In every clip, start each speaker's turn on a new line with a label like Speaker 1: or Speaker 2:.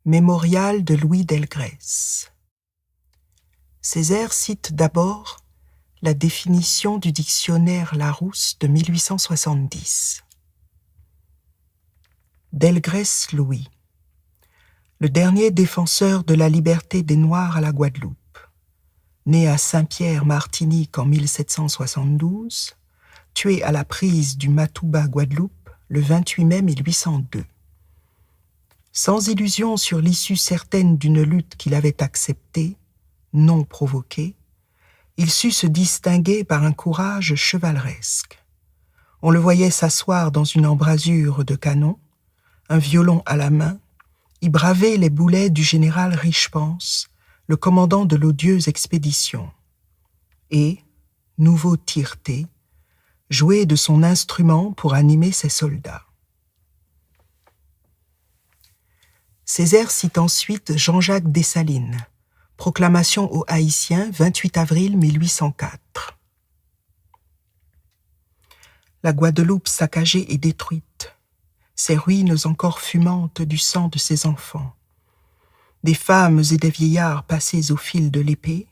Speaker 1: Mémorial de Louis Delgrès. Césaire cite d'abord la définition du dictionnaire Larousse de 1870. Delgrès Louis, le dernier défenseur de la liberté des Noirs à la Guadeloupe, né à Saint-Pierre, Martinique en 1772, tué à la prise du Matouba, Guadeloupe, le 28 mai 1802. Sans illusion sur l'issue certaine d'une lutte qu'il avait acceptée, non provoquée, il sut se distinguer par un courage chevaleresque. On le voyait s'asseoir dans une embrasure de canon, un violon à la main, y braver les boulets du général Richepense, le commandant de l'odieuse expédition, et, nouveau tireté, jouer de son instrument pour animer ses soldats. Césaire cite ensuite Jean-Jacques Dessalines, proclamation aux Haïtiens, 28 avril 1804. La Guadeloupe saccagée et détruite, ses ruines encore fumantes du sang de ses enfants, des femmes et des vieillards passés au fil de l'épée,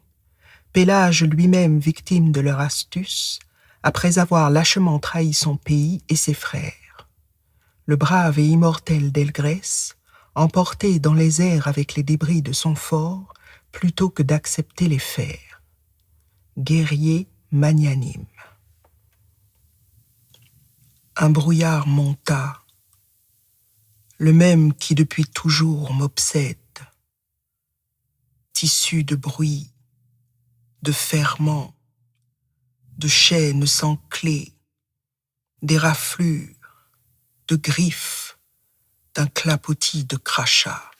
Speaker 1: Pélage lui-même victime de leur astuce, après avoir lâchement trahi son pays et ses frères. Le brave et immortel Delgrès, emporté dans les airs avec les débris de son fort, plutôt que d'accepter les fers. Guerrier magnanime. Un brouillard monta, le même qui depuis toujours m'obsède, tissu de bruit, de ferments, de chaînes sans clé, des raflures, de griffes, d'un clapotis de crachats.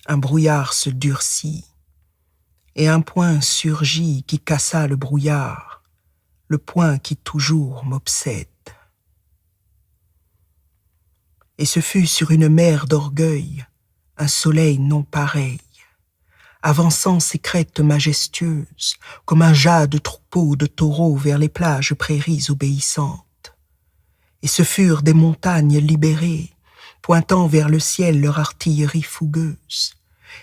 Speaker 1: Un brouillard se durcit, et un point surgit qui cassa le brouillard, le point qui toujours m'obsède. Et ce fut sur une mer d'orgueil, un soleil non pareil, avançant ses crêtes majestueuses, comme un jade troupeau de taureaux vers les plages prairies obéissantes. Et ce furent des montagnes libérées, pointant vers le ciel leur artillerie fougueuse.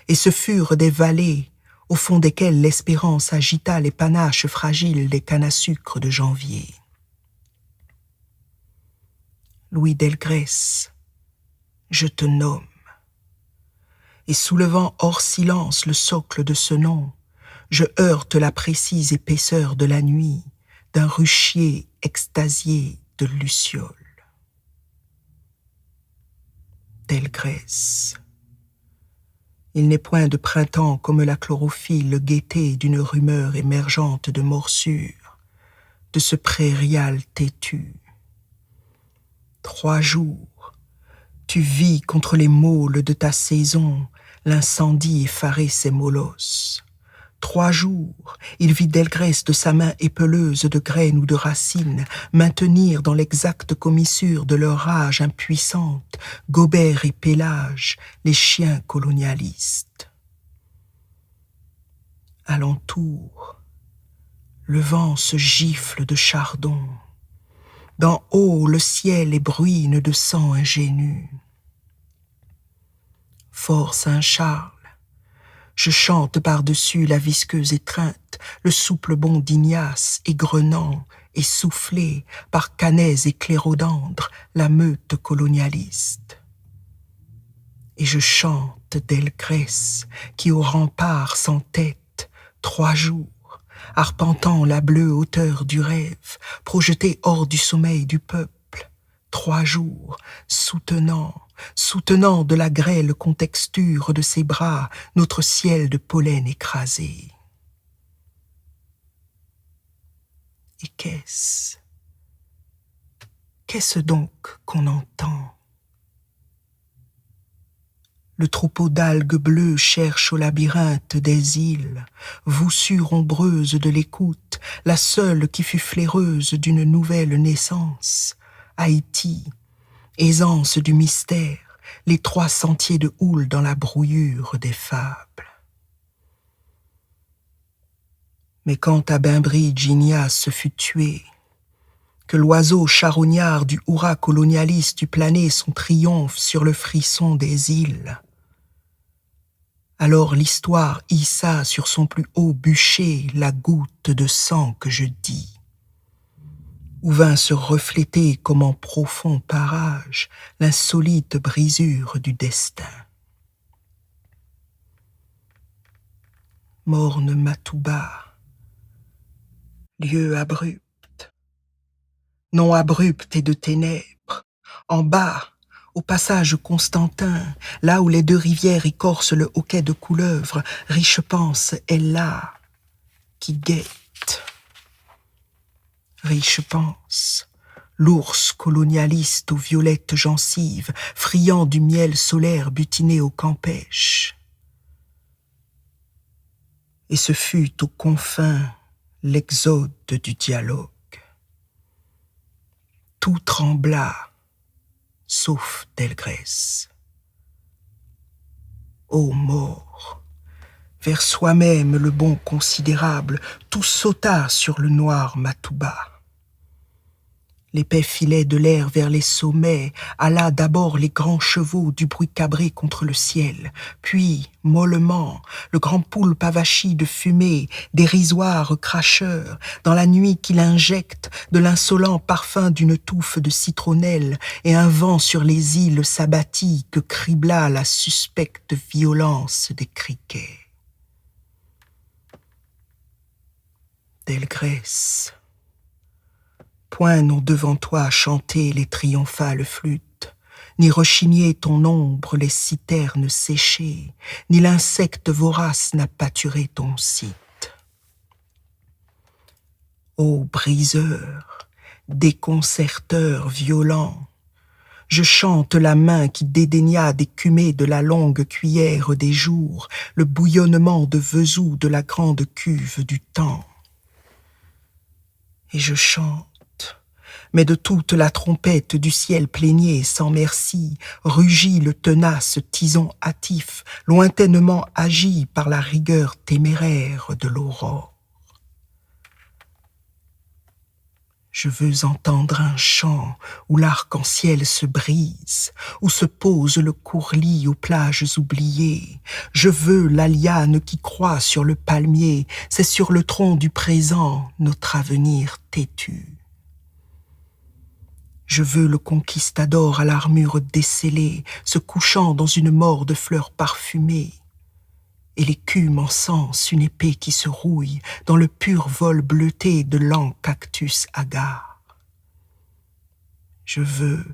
Speaker 1: Et ce furent des vallées, au fond desquelles l'espérance agita les panaches fragiles des cannes à sucre de janvier. Louis Delgrès, je te nomme. Et soulevant hors silence le socle de ce nom, je heurte la précise épaisseur de la nuit d'un ruchier extasié de lucioles. Delgrès. Il n'est point de printemps comme la chlorophylle gaieté d'une rumeur émergente de morsure, de ce prairial têtu. 3 jours, tu vis contre les môles de ta saison, l'incendie effarer ses molosses. 3 jours, il vit Delgrès de sa main épeleuse de graines ou de racines maintenir dans l'exacte commissure de leur rage impuissante Gobert et Pélage, les chiens colonialistes. Alentour, le vent se gifle de chardon. D'en haut, le ciel est bruine de sang ingénu. Fort Saint-Charles, je chante par-dessus la visqueuse étreinte, le souple bond d'Ignace, égrenant, essoufflé par Canets et Clérodandre, la meute colonialiste. Et je chante Delgrès, qui au rempart s'entête, 3 jours, arpentant la bleue hauteur du rêve, projeté hors du sommeil du peuple, 3 jours, soutenant de la grêle contexture de ses bras notre ciel de pollen écrasé. Et qu'est-ce donc qu'on entend? Le troupeau d'algues bleues cherche au labyrinthe des îles, voussure ombreuse de l'écoute, la seule qui fut flaireuse d'une nouvelle naissance. Haïti, aisance du mystère, les 3 sentiers de houle dans la brouillure des fables. Mais quand à Bainbridge Ignace se fut tué, que l'oiseau charognard du hurrah colonialiste eût plané son triomphe sur le frisson des îles. Alors l'histoire hissa sur son plus haut bûcher la goutte de sang que je dis, où vint se refléter comme en profond parage l'insolite brisure du destin. Morne Matouba, lieu abrupt, non abrupt et de ténèbres, en bas, au passage Constantin, là où les deux rivières écorcent le hoquet de couleuvre, Richepense est là, qui guette. Richepense, l'ours colonialiste aux violettes gencives, friand du miel solaire butiné au campèche. Et ce fut aux confins l'exode du dialogue. Tout trembla, sauf Delgrès. Ô mort, vers soi-même le bon considérable, tout sauta sur le noir Matouba. L'épais filet de l'air vers les sommets alla d'abord les grands chevaux du bruit cabré contre le ciel, puis, mollement, le grand poulpe avachi de fumée, dérisoire cracheur, dans la nuit qu'il injecte de l'insolent parfum d'une touffe de citronnelle, et un vent sur les îles s'abattit que cribla la suspecte violence des criquets. Delgrès, point n'ont devant toi chanté les triomphales flûtes, ni rechigné ton ombre les citernes séchées, ni l'insecte vorace n'a pâturé ton site. Ô briseur, déconcerteur violent, je chante la main qui dédaigna d'écumer de la longue cuillère des jours le bouillonnement de vesout de la grande cuve du temps. Et je chante, mais de toute la trompette du ciel plaignée sans merci, rugit le tenace tison hâtif, lointainement agi par la rigueur téméraire de l'aurore. Je veux entendre un chant où l'arc-en-ciel se brise, où se pose le courlis aux plages oubliées. Je veux la liane qui croît sur le palmier, c'est sur le tronc du présent notre avenir têtu. Je veux le conquistador à l'armure décellée, se couchant dans une mort de fleurs parfumées. Et l'écume encense une épée qui se rouille dans le pur vol bleuté de lents cactus hagards. Je veux,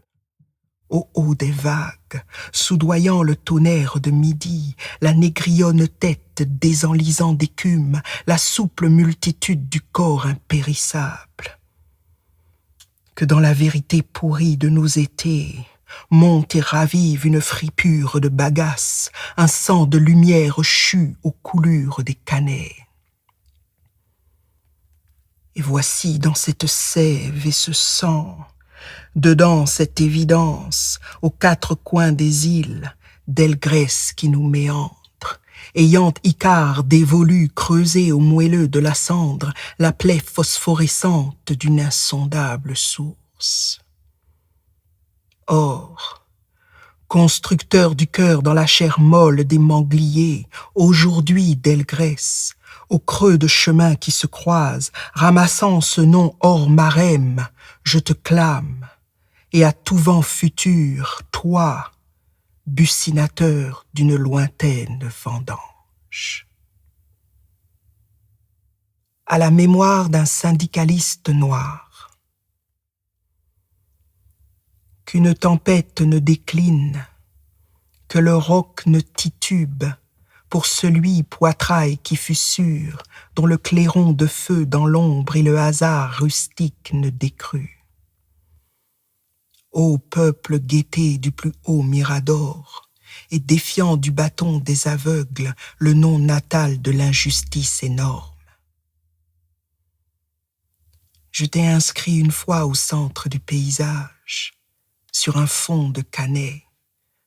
Speaker 1: au haut des vagues, soudoyant le tonnerre de midi, la négrillonne tête désenlisant d'écume, la souple multitude du corps impérissable. Que dans la vérité pourrie de nos étés, monte et ravive une fripure de bagasse, un sang de lumière chu aux coulures des canets. Et voici dans cette sève et ce sang, dedans cette évidence, aux quatre coins des îles, Delgrès qui nous méandre, ayant Icare dévolu creuser au moelleux de la cendre la plaie phosphorescente d'une insondable source. Or, constructeur du cœur dans la chair molle des mangliers, aujourd'hui Delgrès, au creux de chemins qui se croisent, ramassant ce nom hors marème, je te clame, et à tout vent futur, toi, buccinateur d'une lointaine vendange. À la mémoire d'un syndicaliste noir, qu'une tempête ne décline, que le roc ne titube, pour celui poitrail qui fut sûr, dont le clairon de feu dans l'ombre et le hasard rustique ne décrut. Ô peuple guetté du plus haut mirador, et défiant du bâton des aveugles le nom natal de l'injustice énorme. Je t'ai inscrit une fois au centre du paysage, sur un fond de canet,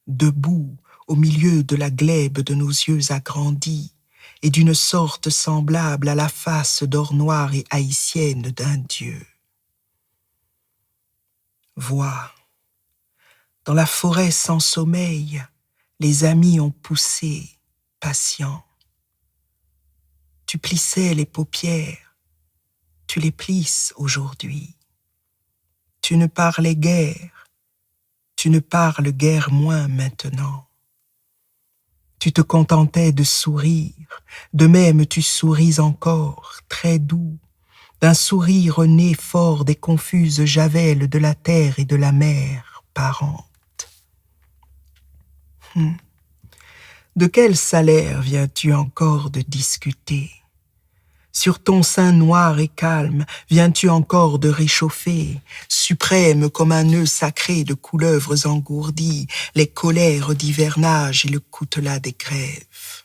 Speaker 1: debout au milieu de la glèbe de nos yeux agrandis, et d'une sorte semblable à la face d'or noir et haïtienne d'un dieu. Vois, dans la forêt sans sommeil, les amis ont poussé, patients. Tu plissais les paupières, tu les plisses aujourd'hui. Tu ne parlais guère, tu ne parles guère moins maintenant. Tu te contentais de sourire, de même tu souris encore, très doux, d'un sourire né fort des confuses javelles de la terre et de la mer parentes. De quel salaire viens-tu encore de discuter? Sur ton sein noir et calme, viens-tu encore de réchauffer, suprême comme un nœud sacré de couleuvres engourdies, les colères d'hivernage et le coutelas des grèves?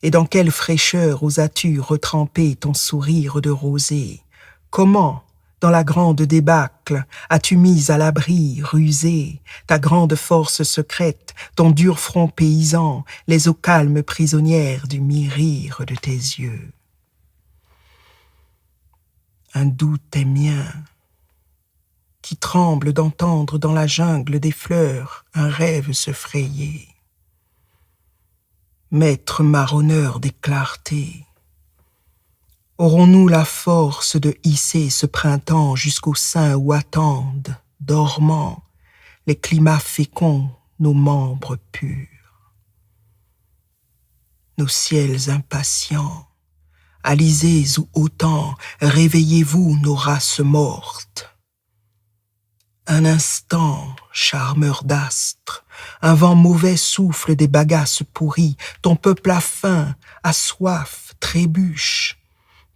Speaker 1: Et dans quelle fraîcheur osas-tu retremper ton sourire de rosée? Comment, dans la grande débâcle, as-tu mis à l'abri, rusé, ta grande force secrète, ton dur front paysan, les eaux calmes prisonnières du mi-rire de tes yeux? Un doute est mien, qui tremble d'entendre dans la jungle des fleurs un rêve se frayer. Maître marronneur des clartés, aurons-nous la force de hisser ce printemps jusqu'au sein où attendent, dormants, les climats féconds, nos membres purs? Nos ciels impatients, alizés ou hautans, réveillez-vous nos races mortes. Un instant, charmeur d'astres, un vent mauvais souffle des bagasses pourries, ton peuple a faim, a soif, trébuche.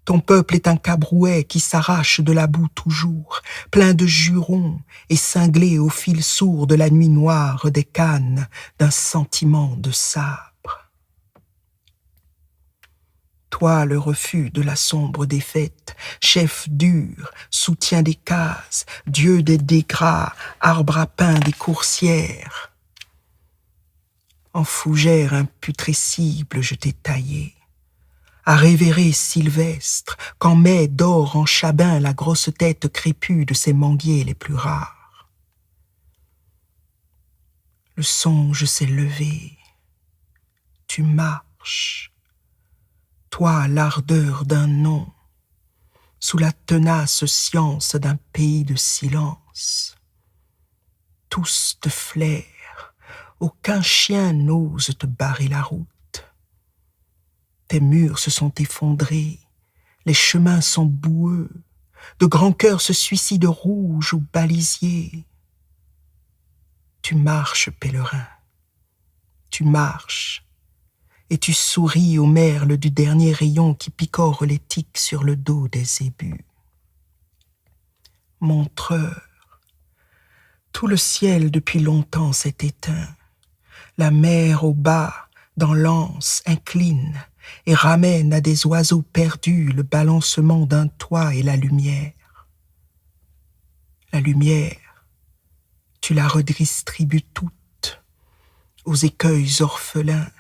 Speaker 1: Ton peuple est un cabrouet qui s'arrache de la boue toujours, plein de jurons et cinglé au fil sourd de la nuit noire des cannes d'un sentiment de sabre. Toi, le refus de la sombre défaite, chef dur, soutien des cases, dieu des dégras, arbre à pain des coursières. En fougère imputrescible, je t'ai taillé. À révérer Sylvestre, qu'en mai dort en chabin la grosse tête crépue de ses manguiers les plus rares. Le songe s'est levé, tu marches, toi l'ardeur d'un nom, sous la tenace science d'un pays de silence. Tous te flairent, aucun chien n'ose te barrer la route. Tes murs se sont effondrés, les chemins sont boueux, de grands cœurs se suicident rouges ou balisiers. Tu marches, pèlerin, tu marches, et tu souris aux merles du dernier rayon qui picore les tiques sur le dos des zébus. Montreur, tout le ciel depuis longtemps s'est éteint, la mer au bas, dans l'anse, incline, et ramène à des oiseaux perdus le balancement d'un toit et la lumière. La lumière, tu la redistribues toute, aux écueils orphelins,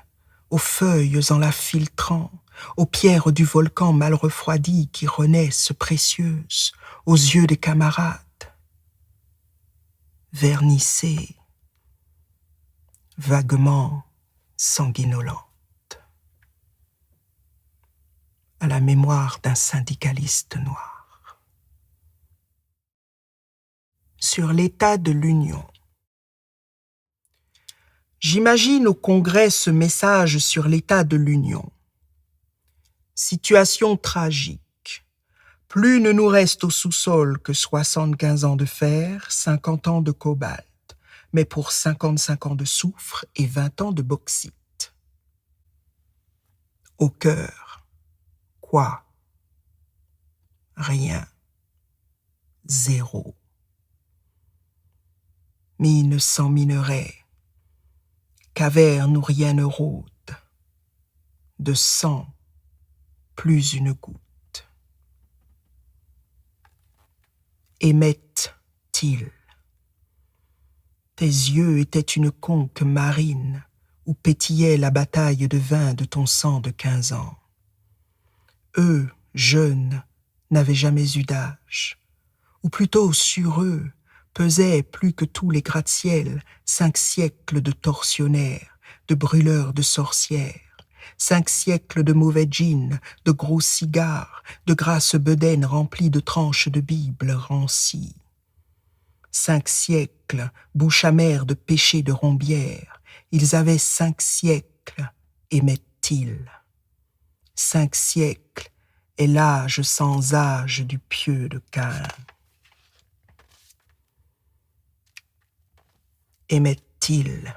Speaker 1: aux feuilles en la filtrant, aux pierres du volcan mal refroidies qui renaissent précieuses, aux yeux des camarades. Vernissées, vaguement sanguinolentes. À la mémoire d'un syndicaliste noir. Sur l'état de l'Union. J'imagine au Congrès ce message sur l'état de l'Union. Situation tragique. Plus ne nous reste au sous-sol que 75 ans de fer, 50 ans de cobalt, mais pour 55 ans de soufre et 20 ans de bauxite. Au cœur. Quoi? Rien. Zéro. Mine sans minerai. Caverne où rien ne rôde. De sang, plus une goutte. Émettent-ils? Tes yeux étaient une conque marine où pétillait la bataille de vin de ton sang de 15 ans. Eux, jeunes, n'avaient jamais eu d'âge, ou plutôt sur eux, pesaient plus que tous les gratte-ciel 5 siècles de tortionnaires, de brûleurs de sorcières, 5 siècles de mauvais gin, de gros cigares, de grasses bedaines remplies de tranches de Bible rancies. 5 siècles, bouche amère de péché de rombière, ils avaient 5 siècles, aimaient-ils. 5 siècles est l'âge sans âge du pieux de Caïn. Aimaient-ils,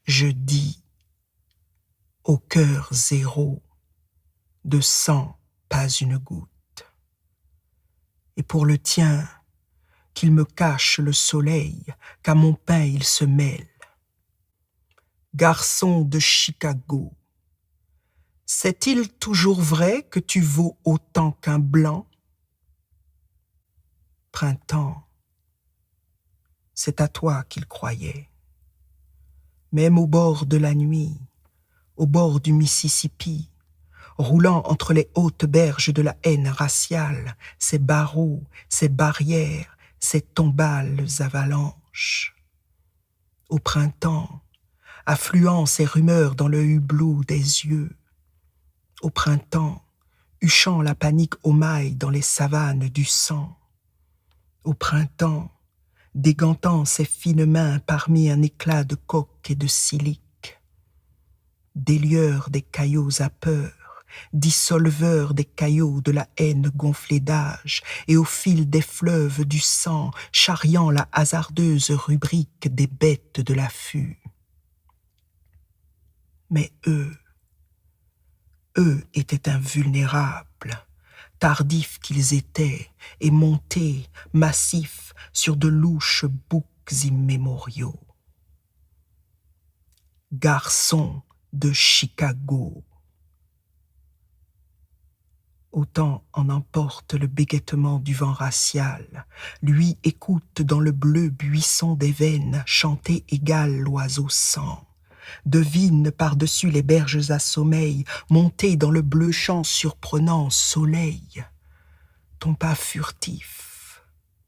Speaker 1: je dis, au cœur zéro, de sang pas une goutte. Et pour le tien, qu'il me cache le soleil, qu'à mon pain il se mêle. Garçon de Chicago, c'est-il toujours vrai que tu vaux autant qu'un blanc? Printemps, c'est à toi qu'il croyait. Même au bord de la nuit, au bord du Mississippi, roulant entre les hautes berges de la haine raciale, ces barreaux, ces barrières, ces tombales avalanches. Au printemps, affluant ces rumeurs dans le hublot des yeux. Au printemps, huchant la panique aux mailles dans les savanes du sang. Au printemps, dégantant ses fines mains parmi un éclat de coque et de silique. Délieur des caillots à peur, dissolveur des caillots de la haine gonflée d'âge, et au fil des fleuves du sang, charriant la hasardeuse rubrique des bêtes de l'affût. Mais eux étaient invulnérables, tardifs qu'ils étaient, et montés, massifs, sur de louches boucs immémoriaux. Garçons de Chicago. Autant en emporte le bégaitement du vent racial, lui écoute dans le bleu buisson des veines chanter égal l'oiseau sang. Devine par-dessus les berges à sommeil, monter dans le bleu champ surprenant soleil. Ton pas furtif,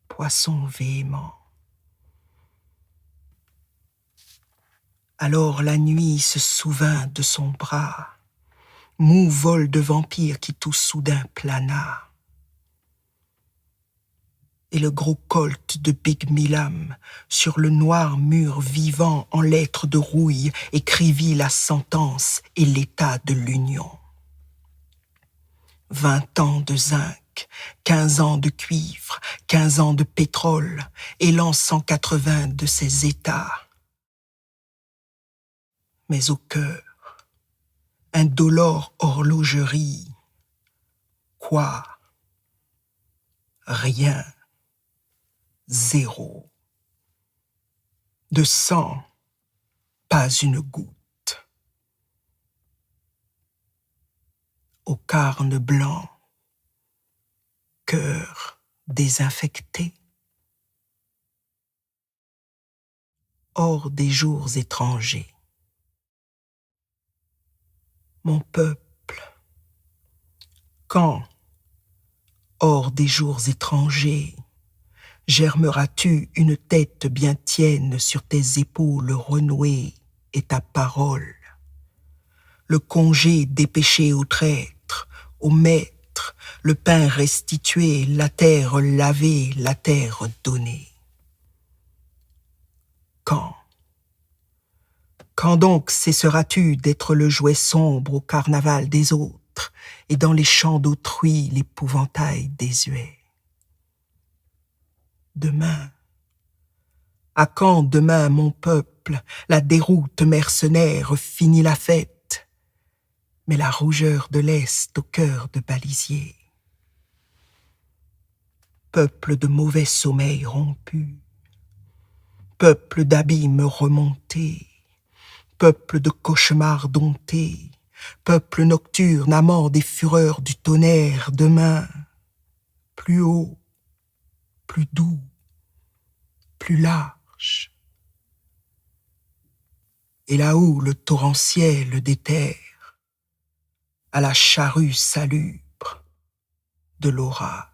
Speaker 1: poisson véhément. Alors la nuit se souvint de son bras, mou vol de vampire qui tout soudain plana. Et le gros colt de Big Milam, sur le noir mur vivant en lettres de rouille, écrivit la sentence et l'état de l'union. 20 ans de zinc, 15 ans de cuivre, 15 ans de pétrole, et l'an 180 de ses états. Mais au cœur, indolore horlogerie. Quoi? Rien. Zéro. De sang, pas une goutte. Au carne blanc, cœur désinfecté. Hors des jours étrangers. Mon peuple, quand, hors des jours étrangers, germeras-tu une tête bien tienne sur tes épaules renouées et ta parole? Le congé dépêché au traître, au maître, le pain restitué, la terre lavée, la terre donnée. Quand? Quand donc cesseras-tu d'être le jouet sombre au carnaval des autres et dans les champs d'autrui l'épouvantail désuet? Demain, à quand demain, mon peuple, la déroute mercenaire finit la fête, mais la rougeur de l'Est au cœur de balisier? Peuple de mauvais sommeil rompu, peuple d'abîmes remontés, peuple de cauchemars domptés, peuple nocturne amant des fureurs du tonnerre, demain, plus haut, plus doux, plus large. Et là-haut le torrentiel déterre, à la charrue salubre de l'orage.